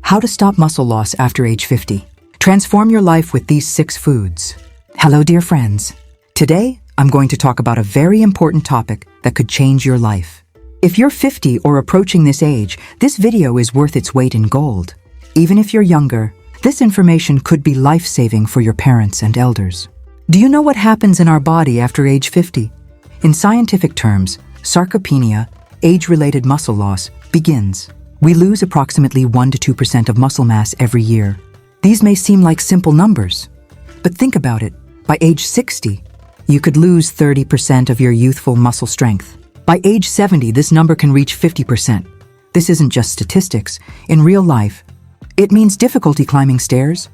How to stop muscle loss after age 50. Transform your life with these 6 foods. Hello, dear friends. Today, I'm going to talk about a very important topic that could change your life. If you're 50 or approaching this age, this video is worth its weight in gold. Even if you're younger, this information could be life-saving for your parents and elders. Do you know what happens in our body after age 50? In scientific terms, sarcopenia, age-related muscle loss, begins. We lose approximately 1 to 2% of muscle mass every year. These may seem like simple numbers, but think about it. By age 60, you could lose 30% of your youthful muscle strength. By age 70, this number can reach 50%. This isn't just statistics. In real life, it means difficulty climbing stairs,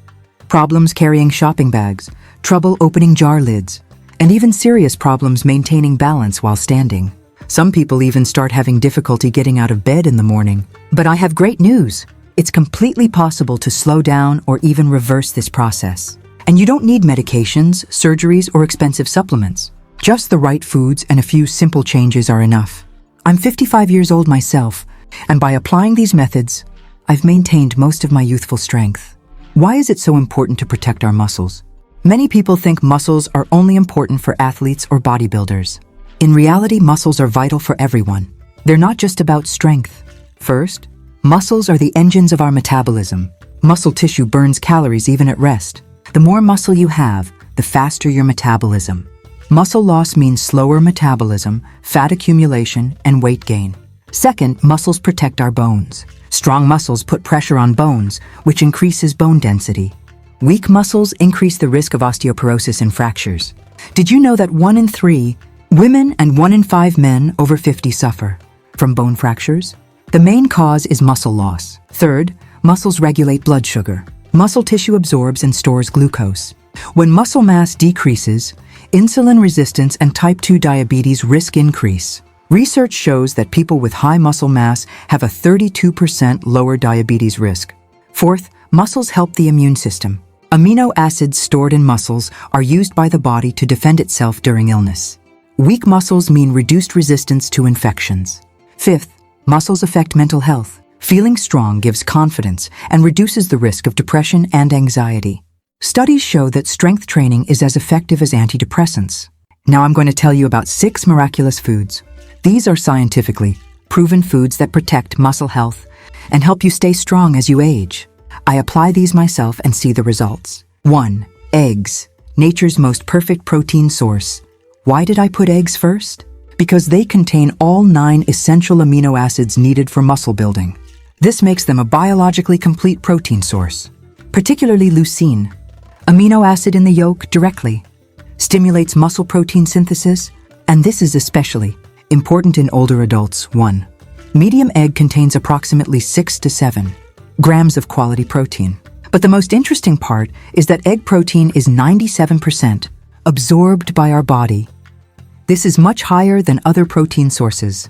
problems carrying shopping bags, trouble opening jar lids, and even serious problems maintaining balance while standing. Some people even start having difficulty getting out of bed in the morning. But I have great news. It's completely possible to slow down or even reverse this process. And you don't need medications, surgeries, or expensive supplements. Just the right foods and a few simple changes are enough. I'm 55 years old myself, and by applying these methods, I've maintained most of my youthful strength. Why is it so important to protect our muscles? Many people think muscles are only important for athletes or bodybuilders. In reality, muscles are vital for everyone. They're not just about strength. First, muscles are the engines of our metabolism. Muscle tissue burns calories even at rest. The more muscle you have, the faster your metabolism. Muscle loss means slower metabolism, fat accumulation, and weight gain. Second, muscles protect our bones. Strong muscles put pressure on bones, which increases bone density. Weak muscles increase the risk of osteoporosis and fractures. Did you know that 1 in 3 women and 1 in 5 men over 50 suffer from bone fractures? The main cause is muscle loss. Third, muscles regulate blood sugar. Muscle tissue absorbs and stores glucose. When muscle mass decreases, insulin resistance and type 2 diabetes risk increase. Research shows that people with high muscle mass have a 32% lower diabetes risk. Fourth, muscles help the immune system. Amino acids stored in muscles are used by the body to defend itself during illness. Weak muscles mean reduced resistance to infections. Fifth, muscles affect mental health. Feeling strong gives confidence and reduces the risk of depression and anxiety. Studies show that strength training is as effective as antidepressants. Now I'm going to tell you about 6 miraculous foods. These are scientifically proven foods that protect muscle health and help you stay strong as you age. I apply these myself and see the results. 1. Eggs, nature's most perfect protein source. Why did I put eggs first? Because they contain all 9 essential amino acids needed for muscle building. This makes them a biologically complete protein source. Particularly leucine, amino acid in the yolk directly, stimulates muscle protein synthesis, and this is especially important in older adults. 1. Medium egg contains approximately 6 to 7 grams of quality protein. But the most interesting part is that egg protein is 97% absorbed by our body. This is much higher than other protein sources.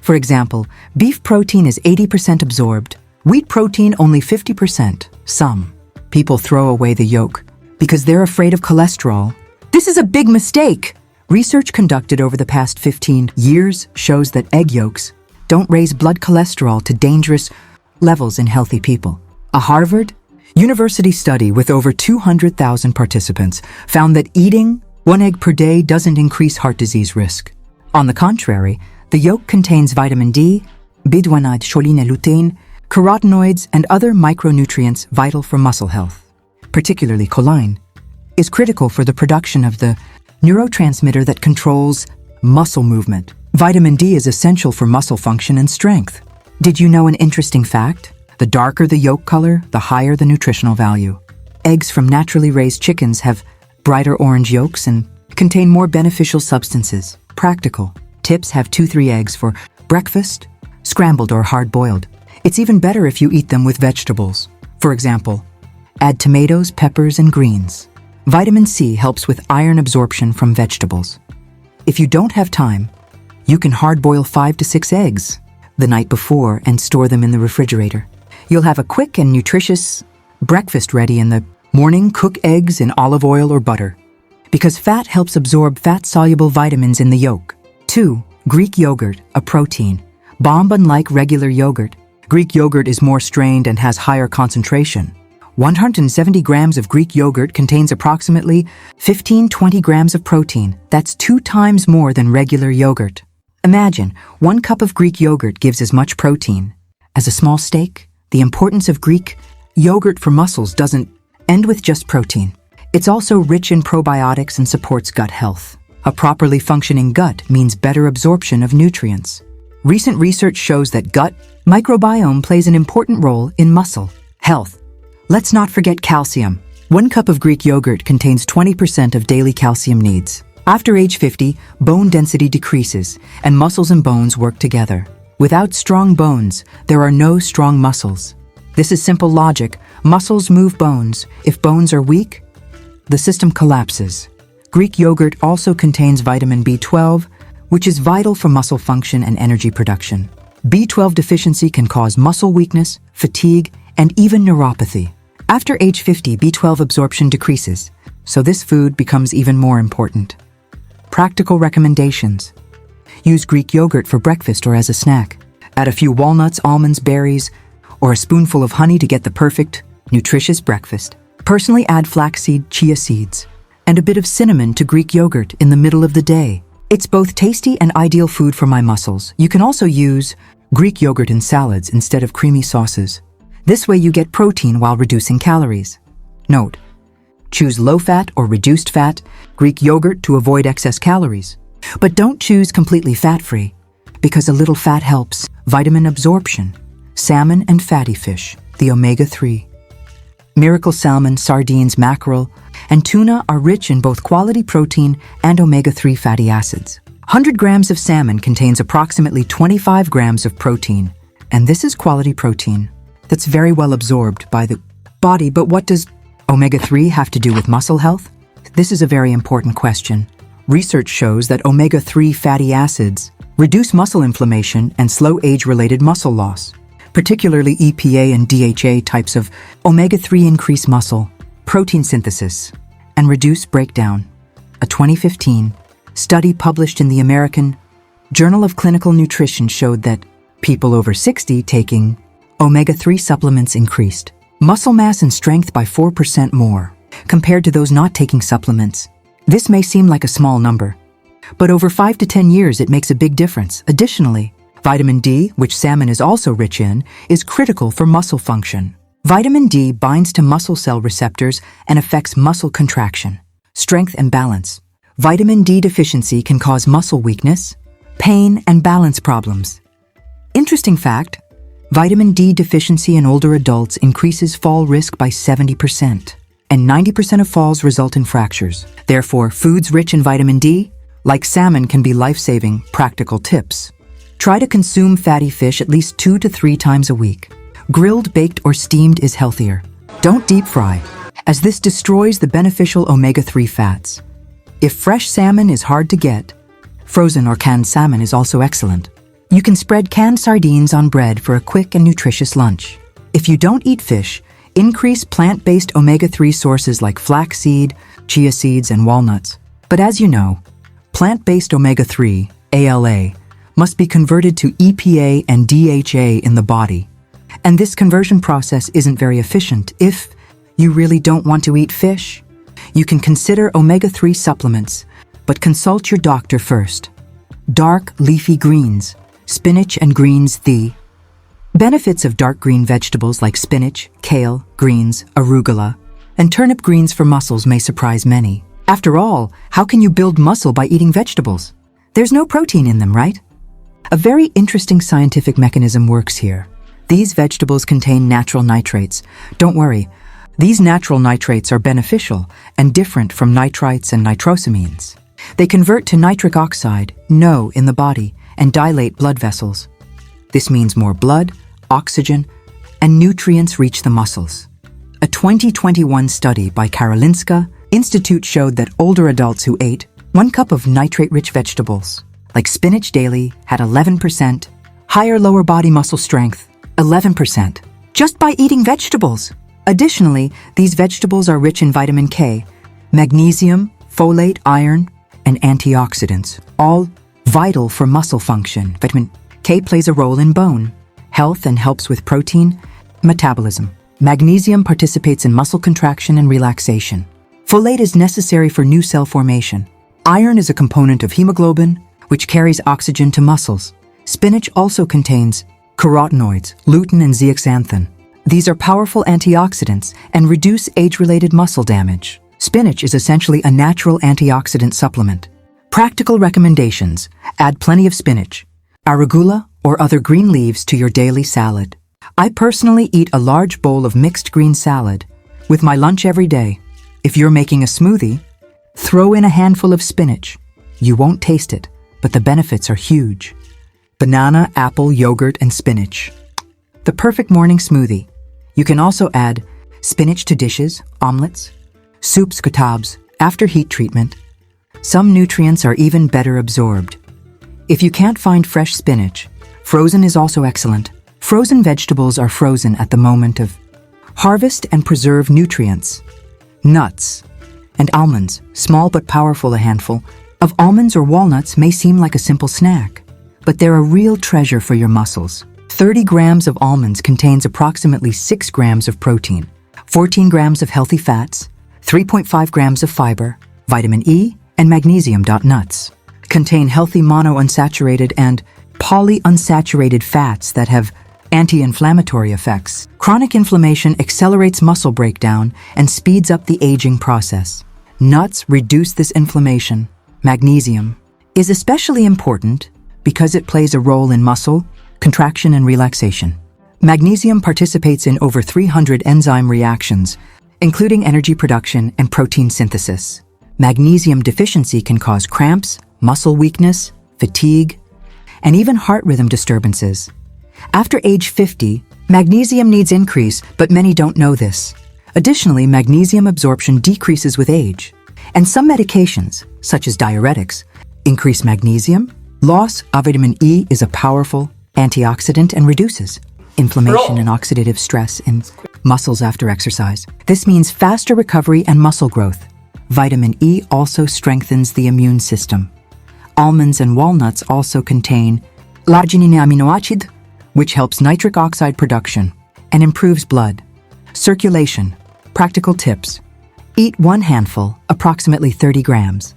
For example, beef protein is 80% absorbed, wheat protein only 50%. Some people throw away the yolk because they're afraid of cholesterol. This is a big mistake. Research conducted over the past 15 years shows that egg yolks don't raise blood cholesterol to dangerous levels in healthy people. A Harvard University study with over 200,000 participants found that eating 1 egg per day doesn't increase heart disease risk. On the contrary, the yolk contains vitamin D, B12, choline et lutein, carotenoids, and other micronutrients vital for muscle health. Particularly choline is critical for the production of the neurotransmitter that controls muscle movement. Vitamin D is essential for muscle function and strength. Did you know an interesting fact? The darker the yolk color, the higher the nutritional value. Eggs from naturally raised chickens have brighter orange yolks and contain more beneficial substances. Practical tips: have 2-3 eggs for breakfast, scrambled or hard-boiled. It's even better if you eat them with vegetables. For example, add tomatoes, peppers, and greens. Vitamin C helps with iron absorption from vegetables. If you don't have time, you can hard-boil 5 to 6 eggs the night before and store them in the refrigerator. You'll have a quick and nutritious breakfast ready in the morning. Cook eggs in olive oil or butter, because fat helps absorb fat-soluble vitamins in the yolk. 2. Greek yogurt, a protein. Bomb. Unlike regular yogurt, Greek yogurt is more strained and has higher concentration. 170 grams of Greek yogurt contains approximately 15-20 grams of protein. That's 2 times more than regular yogurt. Imagine, 1 cup of Greek yogurt gives as much protein as a small steak. The importance of Greek yogurt for muscles doesn't end with just protein. It's also rich in probiotics and supports gut health. A properly functioning gut means better absorption of nutrients. Recent research shows that gut microbiome plays an important role in muscle health. Let's not forget calcium. 1 cup of Greek yogurt contains 20% of daily calcium needs. After age 50, bone density decreases, and muscles and bones work together. Without strong bones, there are no strong muscles. This is simple logic. Muscles move bones. If bones are weak, the system collapses. Greek yogurt also contains vitamin B12, which is vital for muscle function and energy production. B12 deficiency can cause muscle weakness, fatigue, and even neuropathy. After age 50, B12 absorption decreases, so this food becomes even more important. Practical recommendations. Use Greek yogurt for breakfast or as a snack. Add a few walnuts, almonds, berries, or a spoonful of honey to get the perfect, nutritious breakfast. Personally, add flaxseed, chia seeds, and a bit of cinnamon to Greek yogurt in the middle of the day. It's both tasty and ideal food for my muscles. You can also use Greek yogurt in salads instead of creamy sauces. This way you get protein while reducing calories. Note: choose low-fat or reduced fat Greek yogurt to avoid excess calories. But don't choose completely fat-free, because a little fat helps. Vitamin absorption. Salmon and fatty fish, the omega-3. Miracle salmon, sardines, mackerel, and tuna are rich in both quality protein and omega-3 fatty acids. 100 grams of salmon contains approximately 25 grams of protein, and this is quality protein that's very well absorbed by the body. But what does omega-3 have to do with muscle health? This is a very important question. Research shows that omega-3 fatty acids reduce muscle inflammation and slow age-related muscle loss. Particularly EPA and DHA types of omega-3 increase muscle, protein synthesis, and reduce breakdown. A 2015 study published in the American Journal of Clinical Nutrition showed that people over 60 taking omega-3 supplements increased muscle mass and strength by 4% more compared to those not taking supplements. This may seem like a small number, but over 5 to 10 years it makes a big difference. Additionally, vitamin D, which salmon is also rich in, is critical for muscle function. Vitamin D binds to muscle cell receptors and affects muscle contraction, strength, and balance. Vitamin D deficiency can cause muscle weakness, pain, and balance problems. Interesting fact: vitamin D deficiency in older adults increases fall risk by 70%, and 90% of falls result in fractures. Therefore, foods rich in vitamin D, like salmon, can be life-saving. Practical tips: try to consume fatty fish at least 2 to 3 times a week. Grilled, baked, or steamed is healthier. Don't deep fry, as this destroys the beneficial omega-3 fats. If fresh salmon is hard to get, frozen or canned salmon is also excellent. You can spread canned sardines on bread for a quick and nutritious lunch. If you don't eat fish, increase plant-based omega-3 sources like flaxseed, chia seeds, and walnuts. But as you know, plant-based omega-3, ALA, must be converted to EPA and DHA in the body. And this conversion process isn't very efficient. If you really don't want to eat fish, you can consider omega-3 supplements, but consult your doctor first. Dark leafy greens, spinach and greens. The benefits of dark green vegetables like spinach, kale, greens, arugula, and turnip greens for muscles may surprise many. After all, how can you build muscle by eating vegetables? There's no protein in them, right? A very interesting scientific mechanism works here. These vegetables contain natural nitrates. Don't worry, these natural nitrates are beneficial and different from nitrites and nitrosamines. They convert to nitric oxide, NO, in the body and dilate blood vessels. This means more blood, oxygen, and nutrients reach the muscles. A 2021 study by Karolinska Institute showed that older adults who ate 1 cup of nitrate-rich vegetables, like spinach daily, had 11% higher lower body muscle strength, 11%, just by eating vegetables. Additionally, these vegetables are rich in vitamin K, magnesium, folate, iron, and antioxidants, all vital for muscle function. Vitamin K plays a role in bone health and helps with protein metabolism. Magnesium participates in muscle contraction and relaxation. Folate is necessary for new cell formation. Iron is a component of hemoglobin, which carries oxygen to muscles. Spinach also contains carotenoids, lutein and zeaxanthin. These are powerful antioxidants and reduce age-related muscle damage. Spinach is essentially a natural antioxidant supplement. Practical recommendations: add plenty of spinach, arugula, or other green leaves to your daily salad. I personally eat a large bowl of mixed green salad with my lunch every day. If you're making a smoothie, throw in a handful of spinach. You won't taste it, but the benefits are huge. Banana, apple, yogurt, and spinach. The perfect morning smoothie. You can also add spinach to dishes, omelets, soups, kebabs, after heat treatment. Some nutrients are even better absorbed. If you can't find fresh spinach, frozen is also excellent. Frozen vegetables are frozen at the moment of harvest and preserve nutrients. Nuts and almonds, small but powerful. A handful of almonds or walnuts may seem like a simple snack, but they're a real treasure for your muscles. 30 grams of almonds contains approximately 6 grams of protein, 14 grams of healthy fats, 3.5 grams of fiber, vitamin E, and magnesium. Nuts contain healthy monounsaturated and polyunsaturated fats that have anti-inflammatory effects. Chronic inflammation accelerates muscle breakdown and speeds up the aging process. Nuts reduce this inflammation. Magnesium is especially important because it plays a role in muscle contraction and relaxation. Magnesium participates in over 300 enzyme reactions, including energy production and protein synthesis. Magnesium deficiency can cause cramps, muscle weakness, fatigue, and even heart rhythm disturbances. After age 50, magnesium needs increase, but many don't know this. Additionally, magnesium absorption decreases with age, and some medications, such as diuretics, increase magnesium. Loss of vitamin E is a powerful antioxidant and reduces inflammation and oxidative stress in muscles after exercise. This means faster recovery and muscle growth. Vitamin E also strengthens the immune system. Almonds and walnuts also contain larginine amino acid, which helps nitric oxide production and improves blood circulation. Practical tips: eat 1 handful, approximately 30 grams,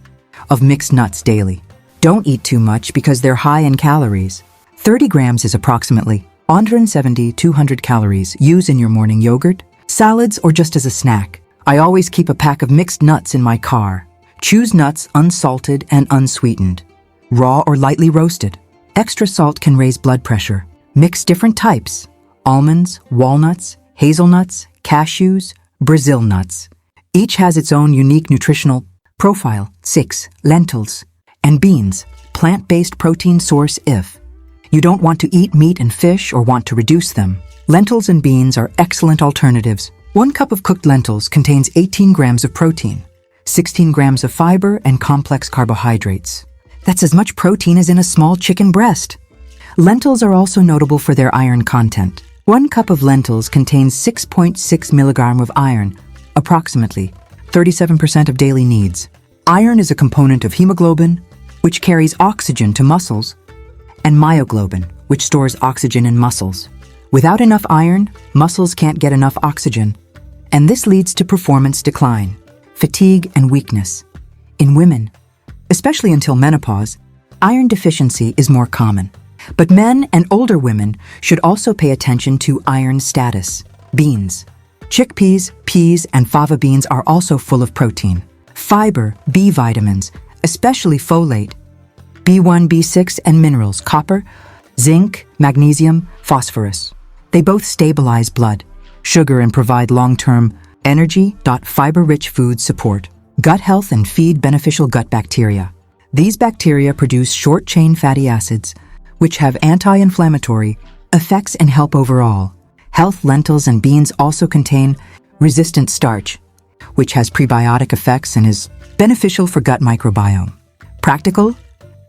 of mixed nuts daily. Don't eat too much because they're high in calories. 30 grams is approximately 170-200 calories. Use in your morning yogurt, salads, or just as a snack. I always keep a pack of mixed nuts in my car. Choose nuts unsalted and unsweetened, raw or lightly roasted. Extra salt can raise blood pressure. Mix different types: almonds, walnuts, hazelnuts, cashews, Brazil nuts. Each has its own unique nutritional profile. 6. Lentils and beans, plant-based protein source. If you don't want to eat meat and fish or want to reduce them, lentils and beans are excellent alternatives. 1 cup of cooked lentils contains 18 grams of protein, 16 grams of fiber, and complex carbohydrates. That's as much protein as in a small chicken breast. Lentils are also notable for their iron content. 1 cup of lentils contains 6.6 milligram of iron, approximately 37% of daily needs. Iron is a component of hemoglobin, which carries oxygen to muscles, and myoglobin, which stores oxygen in muscles. Without enough iron, muscles can't get enough oxygen, and this leads to performance decline, fatigue, and weakness. In women, especially until menopause, iron deficiency is more common. But men and older women should also pay attention to iron status. Beans. Chickpeas, peas, and fava beans are also full of protein, fiber, B vitamins, especially folate, B1, B6, and minerals, copper, zinc, magnesium, phosphorus. They both stabilize blood sugar and provide long-term energy. Fiber-rich foods support gut health and feed beneficial gut bacteria. These bacteria produce short-chain fatty acids, which have anti-inflammatory effects and help overall health. Lentils and beans also contain resistant starch, which has prebiotic effects and is beneficial for gut microbiome. Practical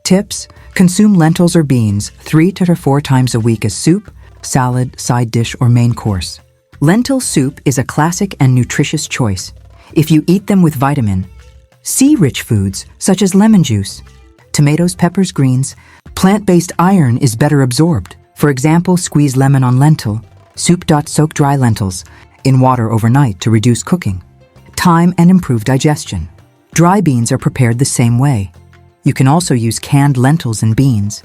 tips: consume lentils or beans 3 to 4 times a week as soup, salad, side dish, or main course. Lentil soup is a classic and nutritious choice if you eat them with vitamin C-rich foods such as lemon juice, tomatoes, peppers, greens. Plant-based iron is better absorbed. For example, squeeze lemon on lentil soup. Soak dry lentils in water overnight to reduce cooking time and improve digestion. Dry beans are prepared the same way. You can also use canned lentils and beans,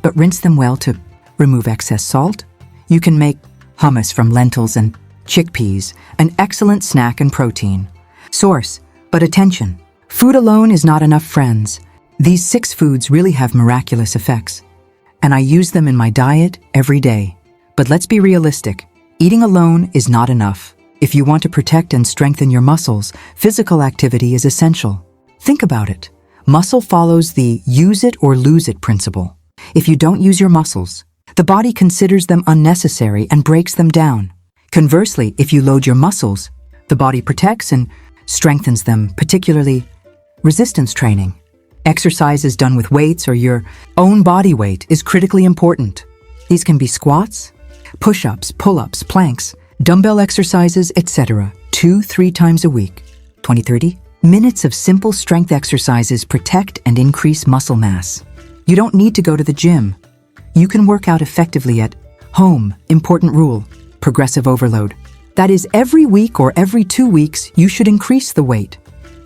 but rinse them well to remove excess salt. You can make hummus from lentils and chickpeas, an excellent snack and protein source. But attention, food alone is not enough, friends. These 6 foods really have miraculous effects, and I use them in my diet every day. But let's be realistic. Eating alone is not enough. If you want to protect and strengthen your muscles, physical activity is essential. Think about it. Muscle follows the use it or lose it principle. If you don't use your muscles, the body considers them unnecessary and breaks them down. Conversely, if you load your muscles, the body protects and strengthens them, particularly resistance training. Exercises done with weights or your own body weight is critically important. These can be squats, push-ups, pull-ups, planks, dumbbell exercises, etc. 2-3 times a week. 20-30 minutes of simple strength exercises protect and increase muscle mass. You don't need to go to the gym. You can work out effectively at home. Important rule: progressive overload. That is, every week or every 2 weeks, you should increase the weight,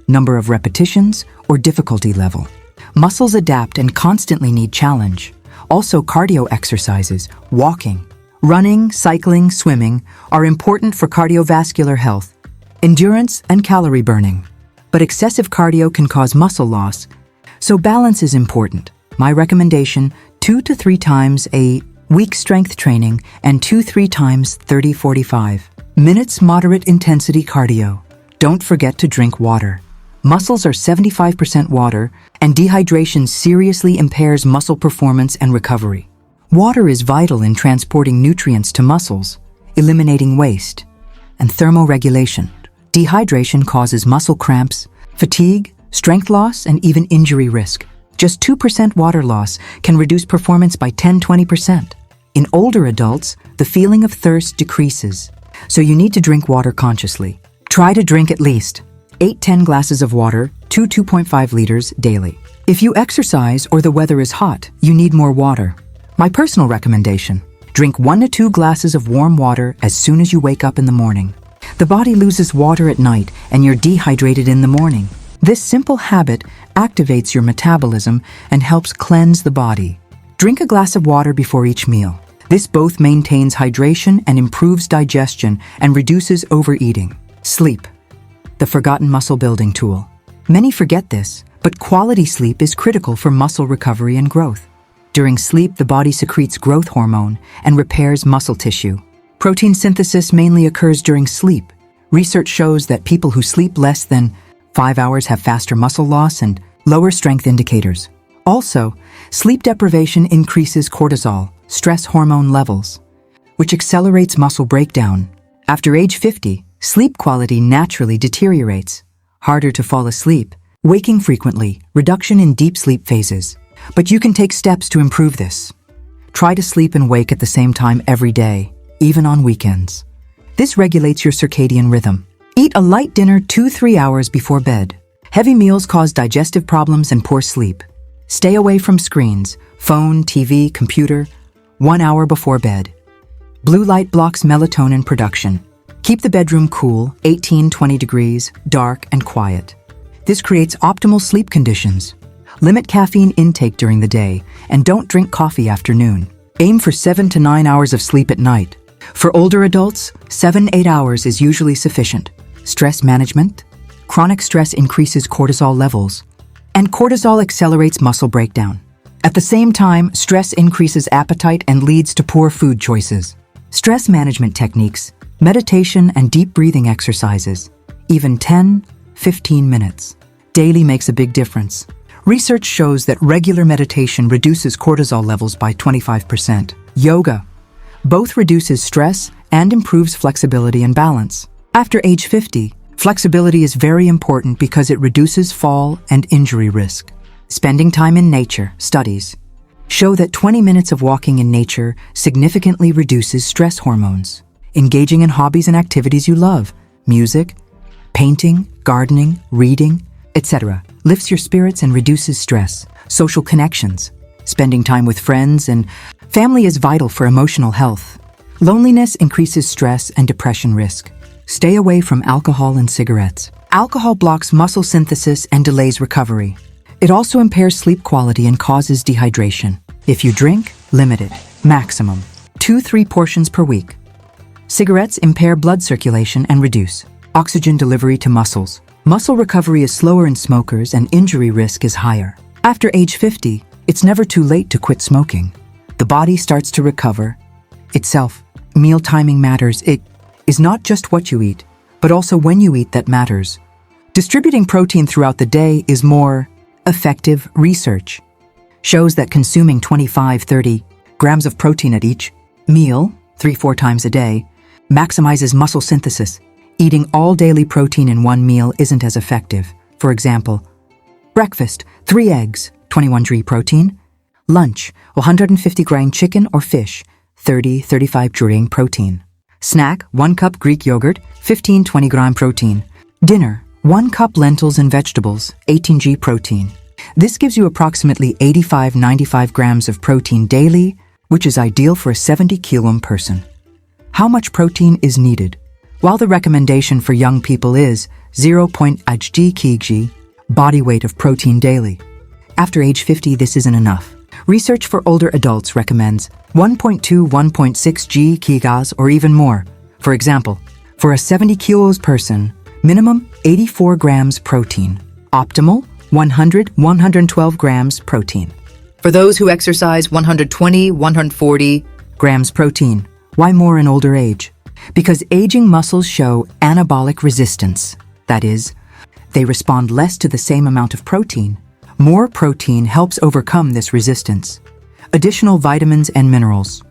number of repetitions, or difficulty level. Muscles adapt and constantly need challenge. Also, cardio exercises, walking, running, cycling, swimming are important for cardiovascular health, endurance, and calorie burning. But excessive cardio can cause muscle loss, so balance is important. My recommendation, 2 to 3 times a week strength training and 2-3 times 30-45 minutes moderate intensity cardio. Don't forget to drink water. Muscles are 75% water, and dehydration seriously impairs muscle performance and recovery. Water is vital in transporting nutrients to muscles, eliminating waste, and thermoregulation. Dehydration causes muscle cramps, fatigue, strength loss, and even injury risk. Just 2% water loss can reduce performance by 10-20%. In older adults, the feeling of thirst decreases, so you need to drink water consciously. Try to drink at least 8-10 glasses of water, 2.5 liters daily. If you exercise or the weather is hot, you need more water. My personal recommendation: drink 1 to 2 glasses of warm water as soon as you wake up in the morning. The body loses water at night and you're dehydrated in the morning. This simple habit activates your metabolism and helps cleanse the body. Drink a glass of water before each meal. This both maintains hydration and improves digestion and reduces overeating. Sleep, the forgotten muscle building tool. Many forget this, but quality sleep is critical for muscle recovery and growth. During sleep, the body secretes growth hormone and repairs muscle tissue. Protein synthesis mainly occurs during sleep. Research shows that people who sleep less than 5 hours have faster muscle loss and lower strength indicators. Also, sleep deprivation increases cortisol, stress hormone levels, which accelerates muscle breakdown. After age 50, sleep quality naturally deteriorates. Harder to fall asleep, waking frequently, reduction in deep sleep phases. But you can take steps to improve this. Try to sleep and wake at the same time every day, even on weekends. This regulates your circadian rhythm. Eat a light dinner 2-3 hours before bed. Heavy meals cause digestive problems and poor sleep. Stay away from screens, phone, TV, computer, 1 hour before bed. Blue light blocks melatonin production. Keep the bedroom cool, 18-20 degrees, dark and quiet. This creates optimal sleep conditions. Limit caffeine intake during the day and don't drink coffee after noon. Aim for 7 to 9 hours of sleep at night. For older adults, 7-8 hours is usually sufficient. Stress management. Chronic stress increases cortisol levels, and cortisol accelerates muscle breakdown. At the same time, stress increases appetite and leads to poor food choices. Stress management techniques, meditation and deep breathing exercises, even 10-15 minutes daily makes a big difference. Research shows that regular meditation reduces cortisol levels by 25%. Yoga both reduces stress and improves flexibility and balance. After age 50, flexibility is very important because it reduces fall and injury risk. Spending time in nature. Studies show that 20 minutes of walking in nature significantly reduces stress hormones. Engaging in hobbies and activities you love, music, painting, gardening, reading, etc., lifts your spirits and reduces stress. Social connections. Spending time with friends and Family is vital for emotional health. Loneliness increases stress and depression risk. Stay away from alcohol and cigarettes. Alcohol blocks muscle synthesis and delays recovery. It also impairs sleep quality and causes dehydration. If you drink, limit it. Maximum 2-3 portions per week. Cigarettes impair blood circulation and reduce oxygen delivery to muscles. Muscle recovery is slower in smokers and injury risk is higher. After age 50, it's never too late to quit smoking. The body starts to recover itself. Meal timing matters. It is not just what you eat, but also when you eat that matters. Distributing protein throughout the day is more effective. Research shows that consuming 25-30 grams of protein at each meal, 3-4 times a day, maximizes muscle synthesis. Eating all daily protein in one meal isn't as effective. For example, breakfast, 3 eggs, 21 g protein. Lunch, 150 g chicken or fish, 30-35 g protein. Snack, 1 cup Greek yogurt, 15-20 g protein. Dinner, 1 cup lentils and vegetables, 18 g protein. This gives you approximately 85-95 grams of protein daily, which is ideal for a 70-kg person. How much protein is needed? While the recommendation for young people is 0.8 kg body weight of protein daily, after age 50 this isn't enough. Research for older adults recommends 1.2-1.6 kg or even more. For example, for a 70 kilos person, minimum 84 grams protein. Optimal 100-112 grams protein. For those who exercise, 120-140 grams protein. Why more in older age? Because aging muscles show anabolic resistance. That is, they respond less to the same amount of protein. More protein helps overcome this resistance. Additional vitamins and minerals.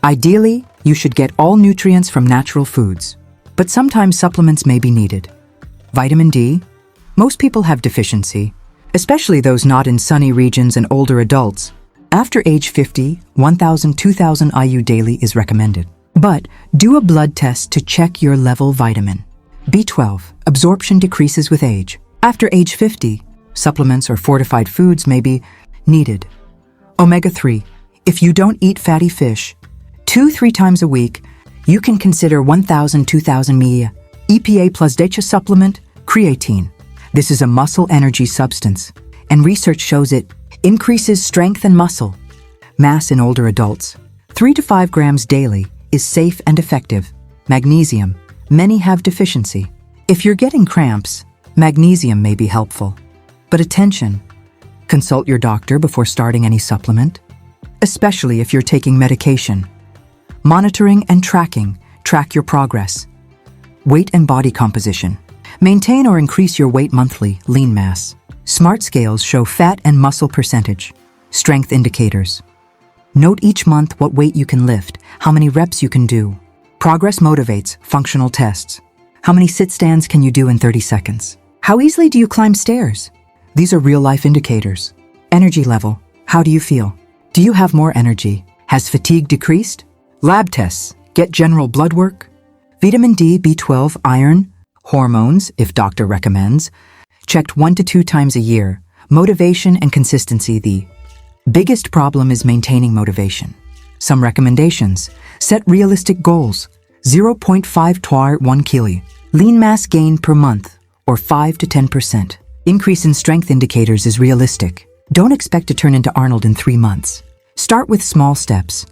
Ideally, you should get all nutrients from natural foods, but sometimes supplements may be needed. Vitamin D. Most people have deficiency, especially those not in sunny regions and older adults. After age 50, 1,000-2,000 IU daily is recommended. But do a blood test to check your level vitamin. B12, absorption decreases with age. After age 50, supplements or fortified foods may be needed. Omega-3, if you don't eat fatty fish 2-3 times a week, you can consider 1,000-2,000 mg. EPA plus DHA supplement, creatine. This is a muscle energy substance, and research shows it increases strength and muscle mass in older adults. 3 to 5 grams daily is safe and effective. Magnesium. Many have deficiency. If you're getting cramps, magnesium may be helpful. But attention, consult your doctor before starting any supplement, especially if you're taking medication. Monitoring and tracking. Track your progress. Weight and body composition. Maintain or increase your weight monthly, lean mass. Smart scales show fat and muscle percentage. Strength indicators. Note each month what weight you can lift, how many reps you can do. Progress motivates, functional tests. How many sit-stands can you do in 30 seconds? How easily do you climb stairs? These are real-life indicators. Energy level. How do you feel? Do you have more energy? Has fatigue decreased? Lab tests. Get general blood work. Vitamin D, B12, iron, hormones, if doctor recommends. Checked 1 to 2 times a year. Motivation and consistency. The biggest problem is maintaining motivation. Some recommendations. Set realistic goals. 0.5 to 1 kg. Lean mass gain per month, or 5 to 10%. Increase in strength indicators is realistic. Don't expect to turn into Arnold in 3 months. Start with small steps.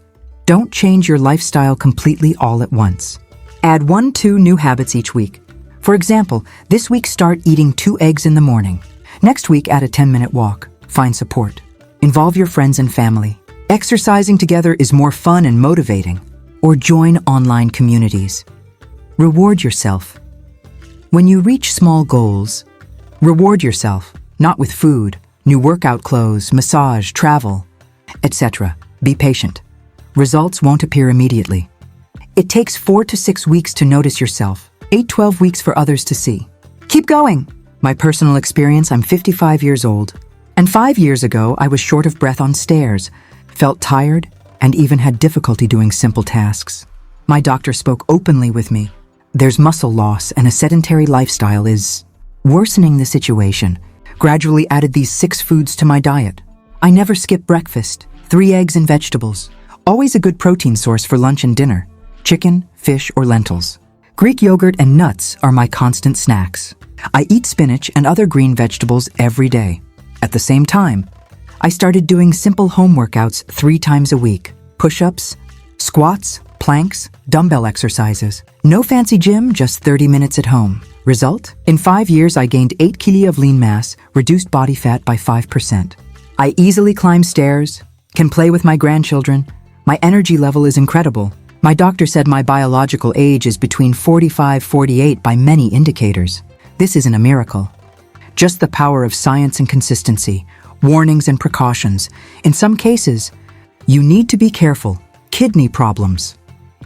Don't change your lifestyle completely all at once. Add 1-2 new habits each week. For example, this week start eating 2 eggs in the morning. Next week add a 10-minute walk. Find support. Involve your friends and family. Exercising together is more fun and motivating. Or join online communities. Reward yourself. When you reach small goals, reward yourself, not with food, new workout clothes, massage, travel, etc. Be patient. Results won't appear immediately. It takes 4 to 6 weeks to notice yourself, 8-12 weeks for others to see. Keep going. My personal experience, I'm 55 years old. And 5 years ago, I was short of breath on stairs, felt tired, and even had difficulty doing simple tasks. My doctor spoke openly with me. There's muscle loss and a sedentary lifestyle is worsening the situation. Gradually added these 6 foods to my diet. I never skip breakfast, 3 eggs and vegetables, Always a good protein source for lunch and dinner: chicken, fish, or lentils. Greek yogurt and nuts are my constant snacks. I eat spinach and other green vegetables every day. At the same time, I started doing simple home workouts 3 times a week: push-ups, squats, planks, dumbbell exercises. No fancy gym, just 30 minutes at home. Result? In 5 years, I gained 8 kg of lean mass, reduced body fat by 5%. I easily climb stairs, can play with my grandchildren. My energy level is incredible. My doctor said my biological age is between 45-48 by many indicators. This isn't a miracle. Just the power of science and consistency, warnings and precautions. In some cases, you need to be careful. Kidney problems.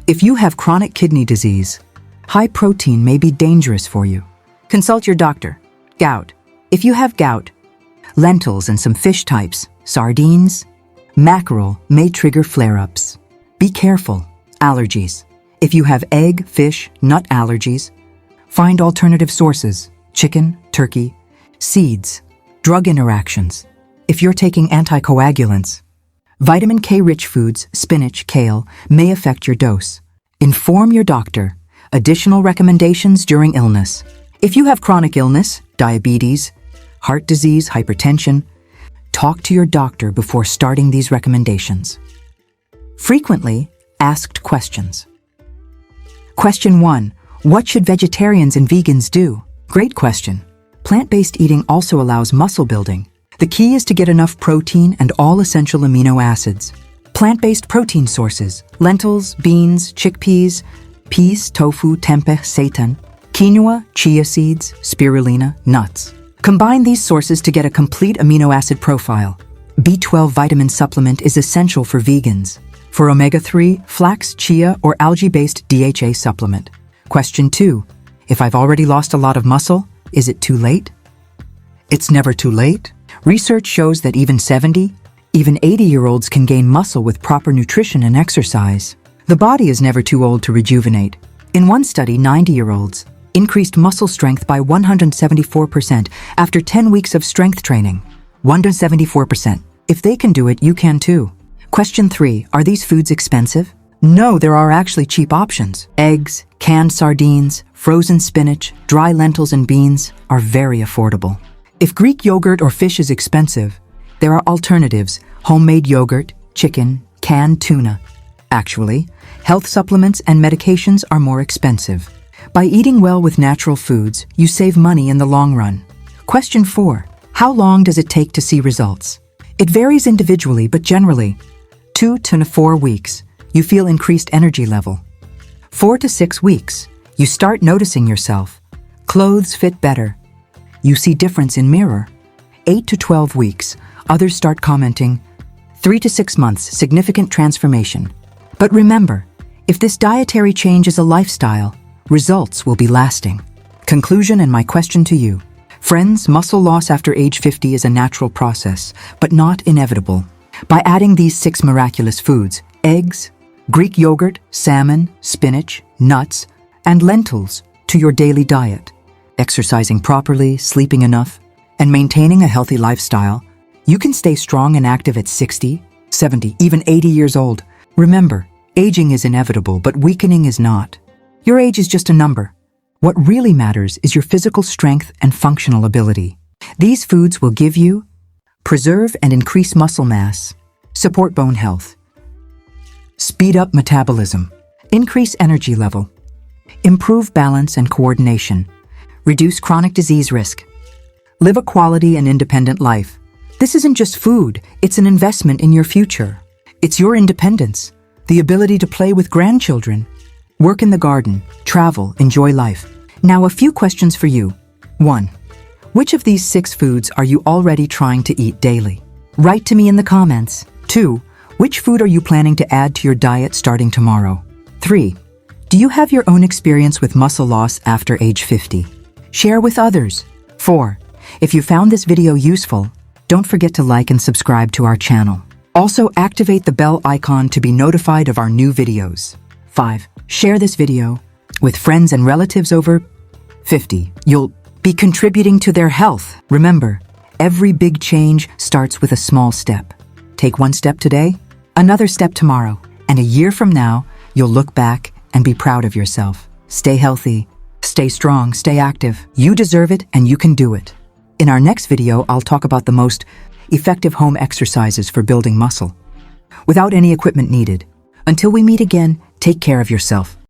If you have chronic kidney disease, high protein may be dangerous for you. Consult your doctor. Gout. If you have gout, lentils and some fish types, sardines, mackerel may trigger flare-ups. Be careful. Allergies. If you have egg, fish, nut allergies, find alternative sources: chicken, turkey, seeds. Drug interactions. If you're taking anticoagulants, vitamin K-rich foods, spinach, kale, may affect your dose. Inform your doctor. Additional recommendations during illness. If you have chronic illness, diabetes, heart disease, hypertension, talk to your doctor before starting these recommendations. Frequently asked questions. Question 1. What should vegetarians and vegans do? Great question. Plant-based eating also allows muscle building. The key is to get enough protein and all essential amino acids. Plant-based protein sources: lentils, beans, chickpeas, peas, tofu, tempeh, seitan, quinoa, chia seeds, spirulina, nuts. Combine these sources to get a complete amino acid profile. B12 vitamin supplement is essential for vegans. For omega-3, flax, chia, or algae-based DHA supplement. Question 2. If I've already lost a lot of muscle, is it too late? It's never too late. Research shows that even 70, even 80-year-olds can gain muscle with proper nutrition and exercise. The body is never too old to rejuvenate. In one study, 90-year-olds increased muscle strength by 174% after 10 weeks of strength training. 174%. If they can do it, you can too. Question 3. Are these foods expensive? No, there are actually cheap options. Eggs, canned sardines, frozen spinach, dry lentils and beans are very affordable. If Greek yogurt or fish is expensive, there are alternatives: homemade yogurt, chicken, canned tuna. Actually, health supplements and medications are more expensive. By eating well with natural foods, you save money in the long run. Question 4. How long does it take to see results? It varies individually, but generally, 2 to 4 weeks, you feel increased energy level. 4 to 6 weeks, you start noticing yourself. Clothes fit better. You see difference in mirror. 8 to 12 weeks, others start commenting. 3 to 6 months, significant transformation. But remember, if this dietary change is a lifestyle, results will be lasting. Conclusion and my question to you. Friends, muscle loss after age 50 is a natural process, but not inevitable. By adding these 6 miraculous foods: eggs, Greek yogurt, salmon, spinach, nuts, and lentils to your daily diet, exercising properly, sleeping enough, and maintaining a healthy lifestyle, you can stay strong and active at 60, 70, even 80 years old. Remember, aging is inevitable, but weakening is not. Your age is just a number. What really matters is your physical strength and functional ability. These foods will give you, preserve and increase muscle mass, support bone health, speed up metabolism, increase energy level, improve balance and coordination, reduce chronic disease risk, live a quality and independent life. This isn't just food, it's an investment in your future. It's your independence, the ability to play with grandchildren, work in the garden, travel, enjoy life. Now a few questions for you. 1. Which of these 6 foods are you already trying to eat daily? Write to me in the comments. 2. Which food are you planning to add to your diet starting tomorrow? 3. Do you have your own experience with muscle loss after age 50? Share with others. 4. If you found this video useful, don't forget to like and subscribe to our channel. Also, activate the bell icon to be notified of our new videos. 5. Share this video with friends and relatives over 50. You'll be contributing to their health. Remember, every big change starts with a small step. Take one step today, Another step tomorrow, and a year from now, you'll look back and be proud of yourself. Stay healthy, stay strong, stay active. You deserve it and you can do it. In our next video, I'll talk about the most effective home exercises for building muscle, without any equipment needed. Until we meet again, take care of yourself.